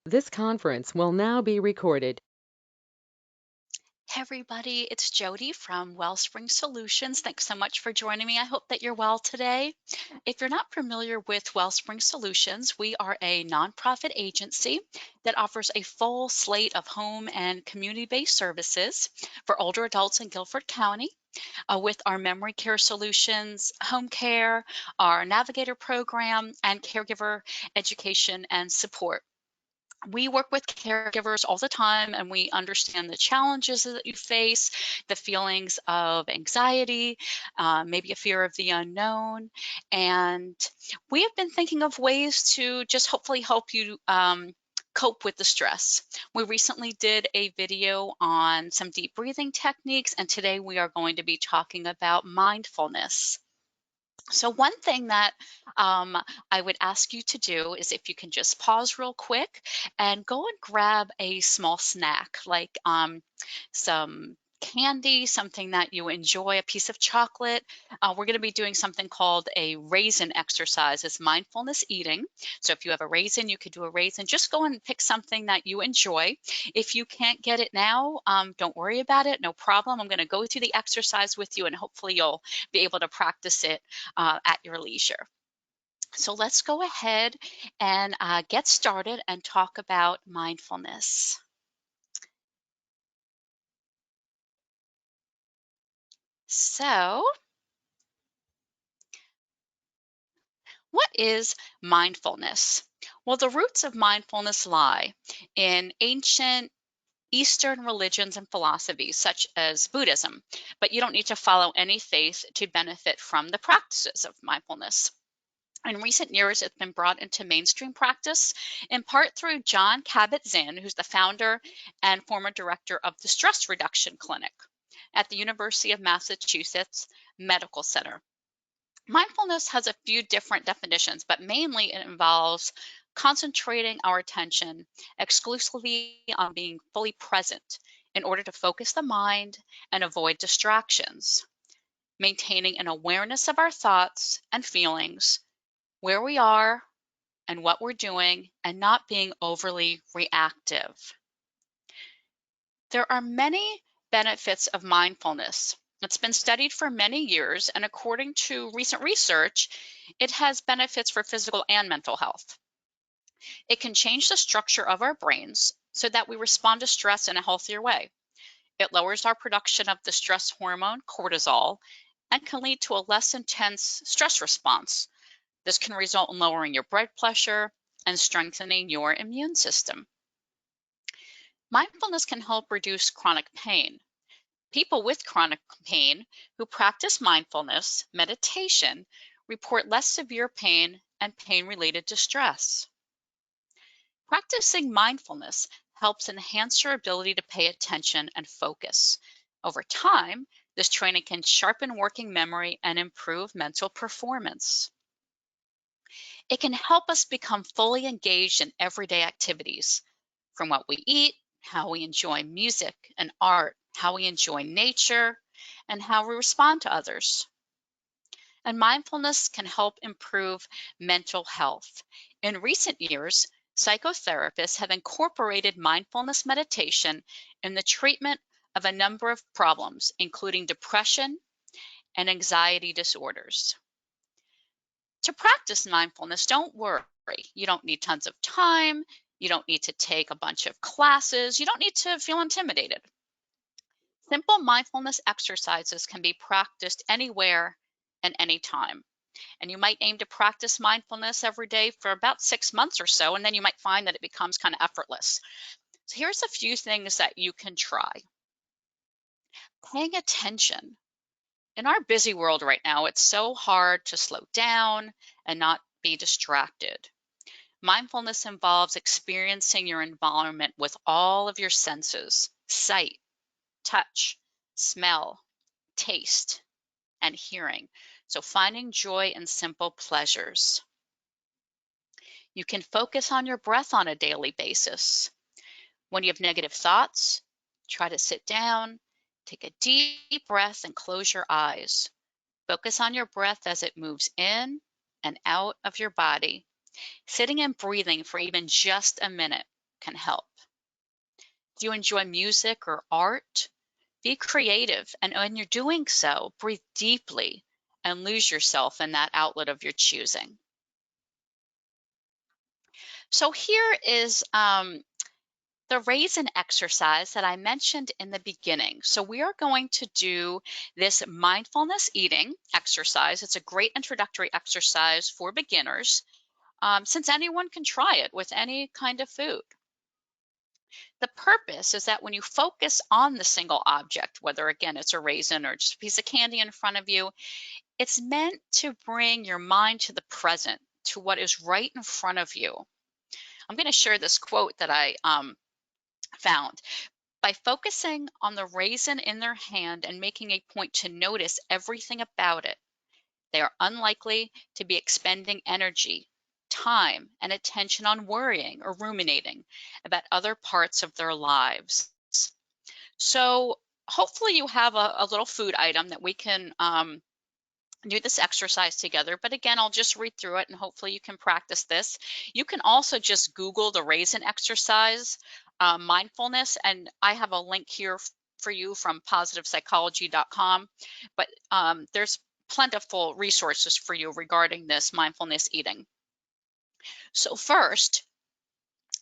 This conference will now be recorded. Hey everybody, it's Jody from Wellspring Solutions. Thanks so much for joining me. I hope that you're well today. If you're not familiar with Wellspring Solutions, we are a nonprofit agency that offers a full slate of home and community-based services for older adults in Guilford County. With our memory care solutions, home care, our navigator program, and caregiver education and support. We work with caregivers all the time and we understand the challenges that you face, the feelings of anxiety, maybe a fear of the unknown. And we have been thinking of ways to just hopefully help you cope with the stress. We recently did a video on some deep breathing techniques, and today we are going to be talking about mindfulness. So one thing that I would ask you to do is if you can just pause real quick and go and grab a small snack like some candy, something that you enjoy, a piece of chocolate. We're going to be doing something called a raisin exercise. It's mindfulness eating. So if you have a raisin, you could do a raisin. Just go and pick something that you enjoy. If you can't get it now, don't worry about it. No problem. I'm going to go through the exercise with you and hopefully you'll be able to practice it at your leisure. So let's go ahead and get started and talk about mindfulness. So, what is mindfulness? Well, the roots of mindfulness lie in ancient Eastern religions and philosophies, such as Buddhism, but you don't need to follow any faith to benefit from the practices of mindfulness. In recent years, it's been brought into mainstream practice, in part through John Kabat-Zinn, who's the founder and former director of the Stress Reduction Clinic at the University of Massachusetts Medical Center. Mindfulness has a few different definitions, but mainly it involves concentrating our attention exclusively on being fully present in order to focus the mind and avoid distractions, maintaining an awareness of our thoughts and feelings, where we are and what we're doing, and not being overly reactive. There are many benefits of mindfulness. It's been studied for many years, and according to recent research, it has benefits for physical and mental health. It can change the structure of our brains so that we respond to stress in a healthier way. It lowers our production of the stress hormone cortisol and can lead to a less intense stress response. This can result in lowering your blood pressure and strengthening your immune system. Mindfulness can help reduce chronic pain. People with chronic pain who practice mindfulness meditation report less severe pain and pain-related distress. Practicing mindfulness helps enhance your ability to pay attention and focus. Over time, this training can sharpen working memory and improve mental performance. It can help us become fully engaged in everyday activities, from what we eat, how we enjoy music and art, how we enjoy nature, and how we respond to others. And mindfulness can help improve mental health. In recent years, psychotherapists have incorporated mindfulness meditation in the treatment of a number of problems, including depression and anxiety disorders. To practice mindfulness, don't worry. You don't need tons of time. You don't need to take a bunch of classes. You don't need to feel intimidated. Simple mindfulness exercises can be practiced anywhere and anytime. And you might aim to practice mindfulness every day for about 6 months or so, and then you might find that it becomes kind of effortless. So here's a few things that you can try. Paying attention. In our busy world right now, it's so hard to slow down and not be distracted. Mindfulness involves experiencing your environment with all of your senses: sight, touch, smell, taste, and hearing. So finding joy in simple pleasures. You can focus on your breath on a daily basis. When you have negative thoughts, try to sit down, take a deep breath, and close your eyes. Focus on your breath as it moves in and out of your body. Sitting and breathing for even just a minute can help. If you enjoy music or art, be creative. And when you're doing so, breathe deeply and lose yourself in that outlet of your choosing. So here is the Raisin exercise that I mentioned in the beginning. So we are going to do this mindfulness eating exercise. It's a great introductory exercise for beginners, since anyone can try it with any kind of food. The purpose is that when you focus on the single object, whether again it's a raisin or just a piece of candy in front of you, it's meant to bring your mind to the present, to what is right in front of you. I'm going to share this quote that I found. By focusing on the raisin in their hand and making a point to notice everything about it, they are unlikely to be expending energy, time, and attention on worrying or ruminating about other parts of their lives. So hopefully you have a little food item that we can do this exercise together. But again, I'll just read through it and hopefully you can practice this. You can also just Google the Raisin exercise, mindfulness, and I have a link here for you from positivepsychology.com. But there's plentiful resources for you regarding this mindfulness eating. So first,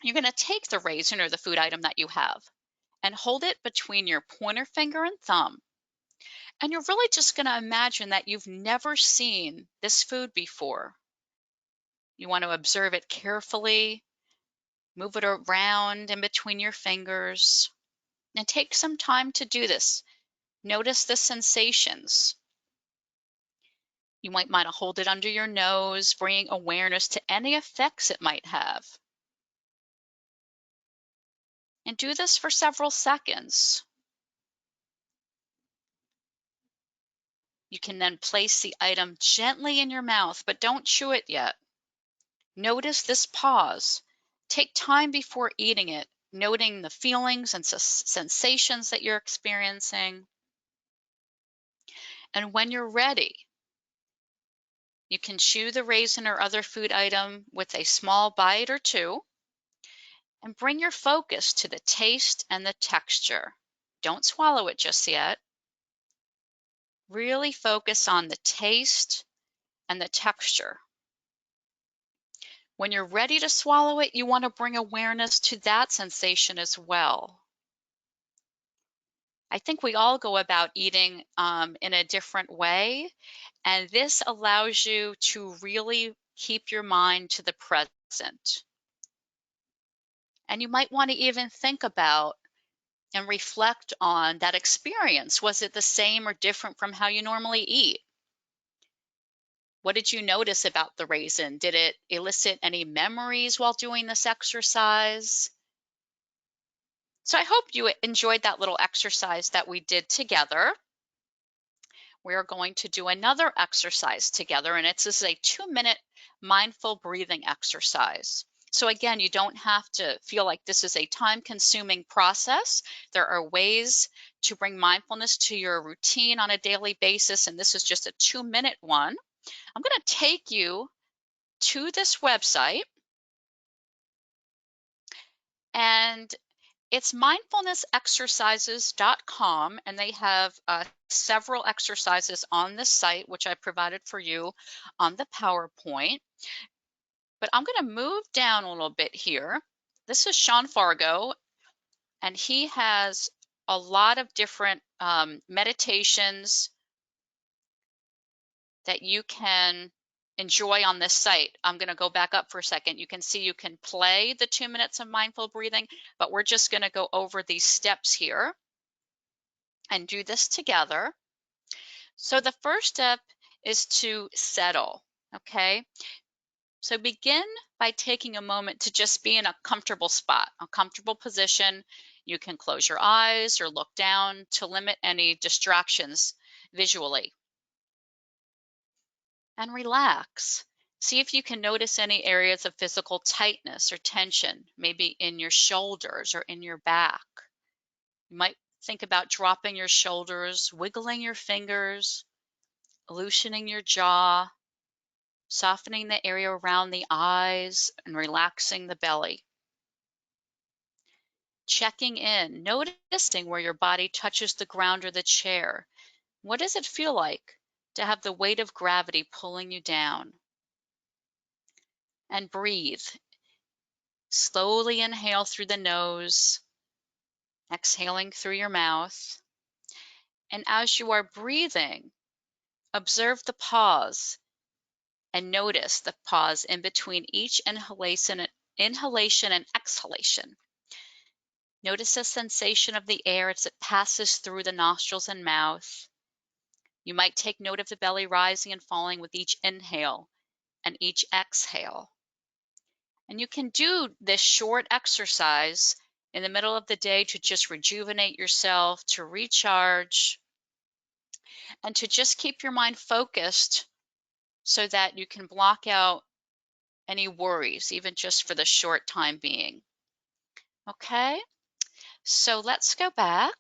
you're going to take the raisin or the food item that you have and hold it between your pointer finger and thumb. And you're really just going to imagine that you've never seen this food before. You want to observe it carefully, move it around in between your fingers, and take some time to do this. Notice the sensations. You might want to hold it under your nose, bringing awareness to any effects it might have. And do this for several seconds. You can then place the item gently in your mouth, but don't chew it yet. Notice this pause. Take time before eating it, noting the feelings and sensations that you're experiencing. And when you're ready, you can chew the raisin or other food item with a small bite or two and bring your focus to the taste and the texture. Don't swallow it just yet. Really focus on the taste and the texture. When you're ready to swallow it, you want to bring awareness to that sensation as well. I think we all go about eating in a different way, and this allows you to really keep your mind to the present. And you might want to even think about and reflect on that experience. Was it the same or different from how you normally eat? What did you notice about the raisin? Did it elicit any memories while doing this exercise? So I hope you enjoyed that little exercise that we did together. We're going to do another exercise together, and this is a 2-minute mindful breathing exercise. So again, you don't have to feel like this is a time-consuming process. There are ways to bring mindfulness to your routine on a daily basis, and this is just a 2-minute one. I'm going to take you to this website, and it's mindfulnessexercises.com, and they have several exercises on this site, which I provided for you on the PowerPoint. But I'm going to move down a little bit here. This is Sean Fargo, and he has a lot of different meditations that you can enjoy on this site. I'm going to go back up for a second. You can see you can play the 2 minutes of mindful breathing, but we're just going to go over these steps here and do this together. So the first step is to settle, okay? So begin by taking a moment to just be in a comfortable spot, a comfortable position. You can close your eyes or look down to limit any distractions visually. And relax. See if you can notice any areas of physical tightness or tension, maybe in your shoulders or in your back. You might think about dropping your shoulders, wiggling your fingers, loosening your jaw, softening the area around the eyes, and relaxing the belly. checking in, noticing where your body touches the ground or the chair. What does it feel like to have the weight of gravity pulling you down? And breathe. Slowly inhale through the nose, exhaling through your mouth. And as you are breathing, observe the pause and notice the pause in between each inhalation and exhalation. Notice the sensation of the air as it passes through the nostrils and mouth. You might take note of the belly rising and falling with each inhale and each exhale. And you can do this short exercise in the middle of the day to just rejuvenate yourself, to recharge, and to just keep your mind focused so that you can block out any worries, even just for the short time being. Okay, so let's go back.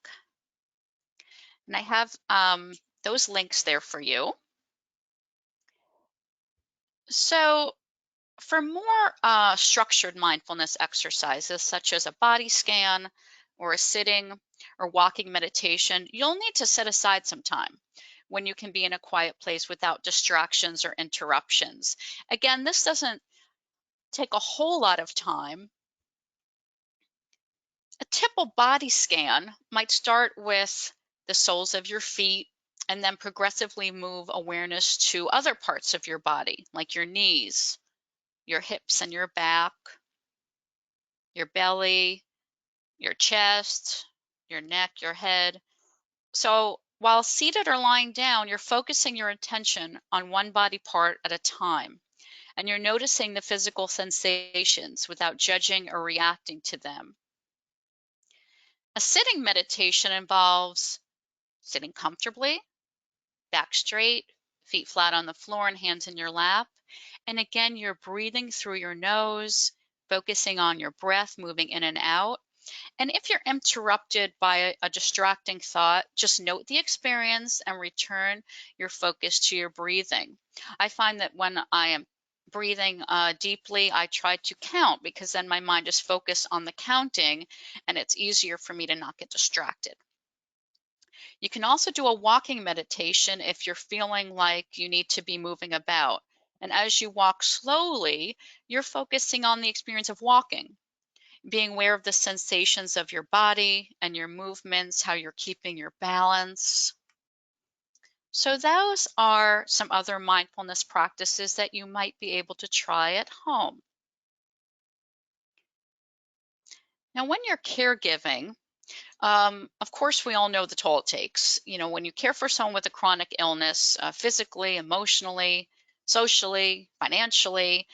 And I have those links there for you. So for more structured mindfulness exercises, such as a body scan or a sitting or walking meditation, you'll need to set aside some time when you can be in a quiet place without distractions or interruptions. Again, this doesn't take a whole lot of time. A typical body scan might start with the soles of your feet and then progressively move awareness to other parts of your body, like your knees, your hips and your back, your belly, your chest, your neck, your head. So while seated or lying down, you're focusing your attention on one body part at a time, and you're noticing the physical sensations without judging or reacting to them. A sitting meditation involves sitting comfortably, back straight, feet flat on the floor and hands in your lap. And again, you're breathing through your nose, focusing on your breath, moving in and out. And if you're interrupted by a distracting thought, just note the experience and return your focus to your breathing. I find that when I am breathing deeply, I try to count because then my mind is focused on the counting and it's easier for me to not get distracted. You can also do a walking meditation if you're feeling like you need to be moving about. And as you walk slowly, you're focusing on the experience of walking, being aware of the sensations of your body and your movements, how you're keeping your balance. So those are some other mindfulness practices that you might be able to try at home. Now, when you're caregiving, of course, we all know the toll it takes. You know, when you care for someone with a chronic illness, physically, emotionally, socially, financially,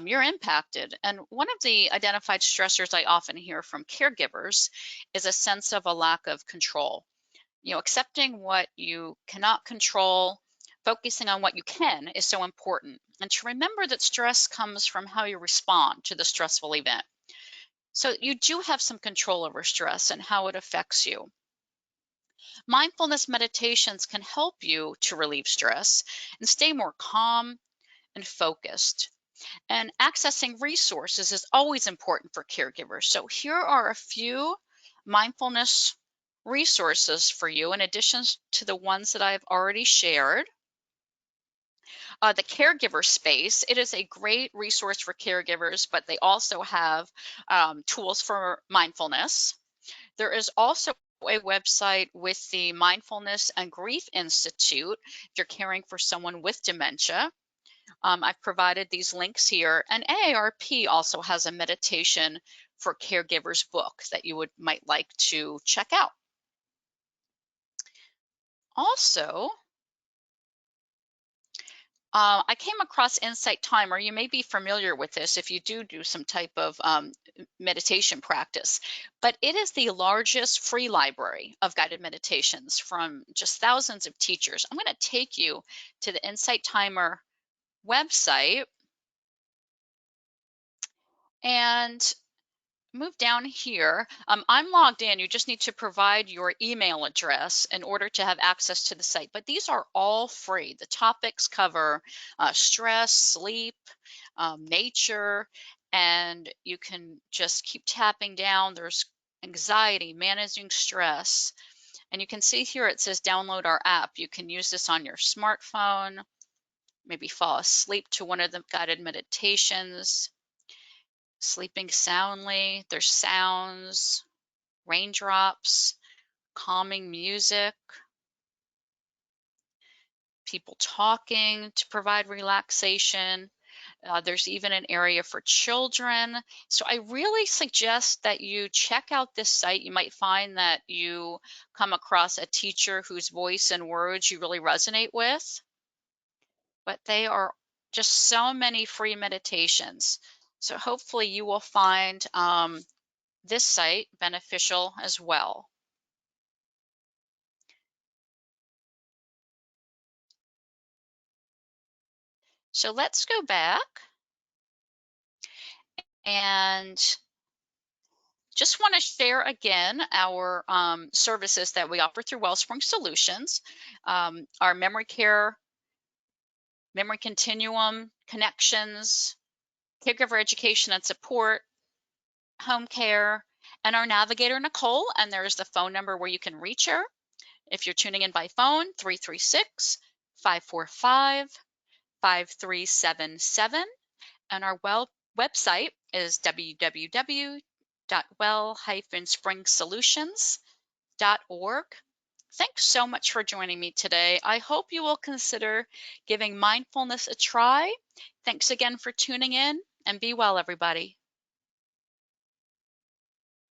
you're impacted. And one of the identified stressors I often hear from caregivers is a sense of a lack of control. You know, accepting what you cannot control, focusing on what you can is so important. And to remember that stress comes from how you respond to the stressful event. So you do have some control over stress and how it affects you. Mindfulness meditations can help you to relieve stress and stay more calm and focused. And accessing resources is always important for caregivers. So here are a few mindfulness resources for you in addition to the ones that I've already shared. The caregiver space, it is a great resource for caregivers, but they also have tools for mindfulness. There is also a website with the Mindfulness and Grief Institute if you're caring for someone with dementia. I've provided these links here, and AARP also has a meditation for caregivers book that you might like to check out. Also, I came across Insight Timer. You may be familiar with this if you do some type of meditation practice, but it is the largest free library of guided meditations from just thousands of teachers. I'm going to take you to the Insight Timer website and move down here. I'm logged in. You just need to provide your email address in order to have access to the site. But these are all free. The topics cover stress, sleep, nature, and you can just keep tapping down. There's anxiety, managing stress. And you can see here it says download our app. You can use this on your smartphone, maybe fall asleep to one of the guided meditations, sleeping soundly. There's sounds, raindrops, calming music, people talking to provide relaxation. There's even an area for children. So I really suggest that you check out this site. You might find that you come across a teacher whose voice and words you really resonate with, but they are just so many free meditations. So hopefully you will find this site beneficial as well. So let's go back and just want to share again our services that we offer through Wellspring Solutions. Our memory care, memory continuum, connections, caregiver education and support, home care, and our navigator, Nicole. And there's the phone number where you can reach her. If you're tuning in by phone, 336-545-5377. And our website is www.well-springsolutions.org. Thanks so much for joining me today. I hope you will consider giving mindfulness a try. Thanks again for tuning in, and be well, everybody.